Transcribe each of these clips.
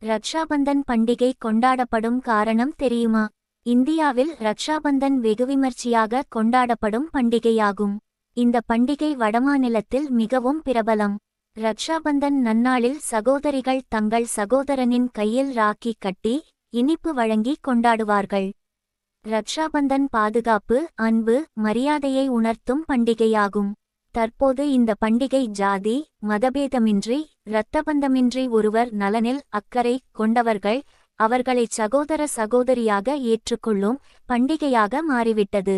ரக்ஷாபந்தன் பண்டிகை கொண்டாடப்படும் காரணம் தெரியுமா? இந்தியாவில் ரக்ஷாபந்தன் வெகுவிமர்சையாக கொண்டாடப்படும் பண்டிகையாகும். இந்த பண்டிகை வடமாநிலத்தில் மிகவும் பிரபலம். ரக்ஷாபந்தன் நன்னாளில் சகோதரிகள் தங்கள் சகோதரனின் கையில் ராக்கி கட்டி இனிப்பு வழங்கி கொண்டாடுவார்கள். ரக்ஷாபந்தன் பாதுகாப்பு, அன்பு, மரியாதையை உணர்த்தும் பண்டிகையாகும். தற்போது இந்த பண்டிகை ஜாதி மதபேதமின்றி இரத்தபந்தமின்றி ஒருவர் நலனில் அக்கறை கொண்டவர்கள் அவர்களை சகோதர சகோதரியாக ஏற்றுக்கொள்ளும் பண்டிகையாக மாறிவிட்டது.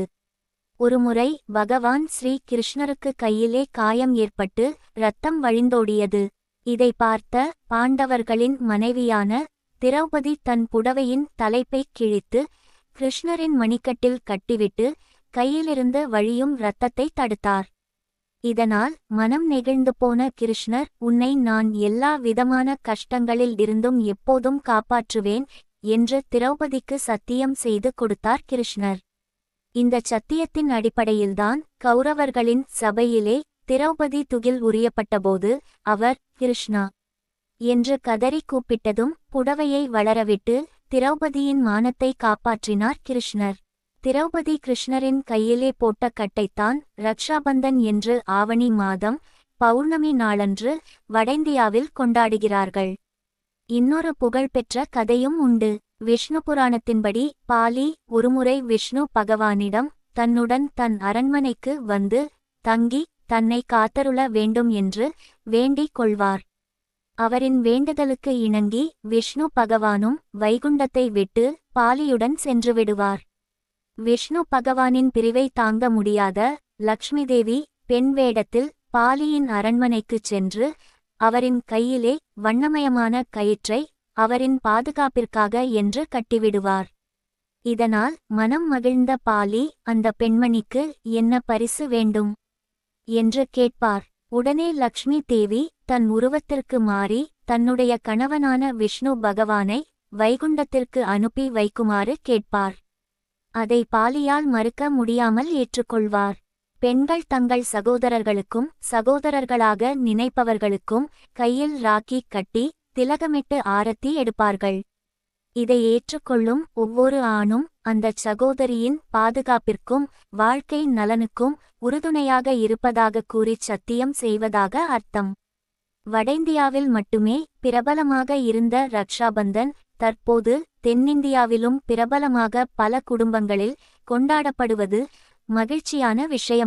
ஒருமுறை பகவான் ஸ்ரீ கிருஷ்ணருக்கு கையிலே காயம் ஏற்பட்டு இரத்தம் வழிந்தோடியது. இதை பார்த்த பாண்டவர்களின் மனைவியான திரௌபதி தன் புடவையின் தலைப்பைக் கிழித்து கிருஷ்ணரின் மணிக்கட்டில் கட்டிவிட்டு கையிலிருந்து வழியும் இரத்தத்தை தடுத்தார். இதனால் மனம் நெகிழ்ந்து போன கிருஷ்ணர், உன்னை நான் எல்லா விதமான கஷ்டங்களில் இருந்தும் எப்போதும் காப்பாற்றுவேன் என்று திரௌபதிக்கு சத்தியம் செய்து கொடுத்தார் கிருஷ்ணர். இந்த சத்தியத்தின் அடிப்படையில்தான் கௌரவர்களின் சபையிலே திரௌபதி துகில் உரியப்பட்டபோது அவர் கிருஷ்ணா என்று கதறி கூப்பிட்டதும் புடவையை வளரவிட்டு திரௌபதியின் மானத்தை காப்பாற்றினார் கிருஷ்ணர். திரௌபதி கிருஷ்ணரின் கையிலே போட்ட கட்டைத்தான் ரக்ஷாபந்தன் என்று ஆவணி மாதம் பௌர்ணமி நாளன்று வடஇந்தியாவில் கொண்டாடுகிறார்கள். இன்னொரு புகழ்பெற்ற கதையும் உண்டு. விஷ்ணு புராணத்தின்படி பாலி ஒருமுறை விஷ்ணு பகவானிடம் தன்னுடன் தன் அரண்மனைக்கு வந்து தங்கி தன்னை காத்தருள வேண்டும் என்று வேண்டிக் கொள்வார். அவரின் வேண்டுதலுக்கு இணங்கி விஷ்ணு பகவானும் வைகுண்டத்தை விட்டு பாலியுடன் சென்றுவிடுவார். விஷ்ணு பகவானின் பிரிவை தாங்க முடியாத லக்ஷ்மி தேவி பெண் வேடத்தில் பாலியின் அரண்மனைக்குச் சென்று அவரின் கையிலே வண்ணமயமான கயிற்றை அவரின் பாதுகாப்பிற்காக என்று கட்டிவிடுவார். இதனால் மனம் மகிழ்ந்த பாலி அந்த பெண்மணிக்கு என்ன பரிசு வேண்டும் என்று கேட்பார். உடனே லக்ஷ்மி தேவி தன் உருவத்திற்கு மாறி தன்னுடைய கணவனான விஷ்ணு பகவானை வைகுண்டத்திற்கு அனுப்பி வைக்குமாறு கேட்பார். அதை பாலியால் மறுக்க முடியாமல் ஏற்றுக்கொள்வார். பெண்கள் தங்கள் சகோதரர்களுக்கும் சகோதரர்களாக நினைப்பவர்களுக்கும் கையில் ராக்கி கட்டி திலகமிட்டு ஆரத்தி எடுப்பார்கள். இதை ஏற்றுக்கொள்ளும் ஒவ்வொரு ஆணும் அந்த சகோதரியின் பாதுகாப்பிற்கும் வாழ்க்கை நலனுக்கும் உறுதுணையாக இருப்பதாக கூறி சத்தியம் செய்வதாக அர்த்தம். வடஇந்தியாவில் மட்டுமே பிரபலமாக இருந்த ரக்ஷாபந்தன் தற்போது தென்னிந்தியாவிலும் பிரபலமாக பல குடும்பங்களில் கொண்டாடப்படுவது மகிழ்ச்சியான விஷயம்.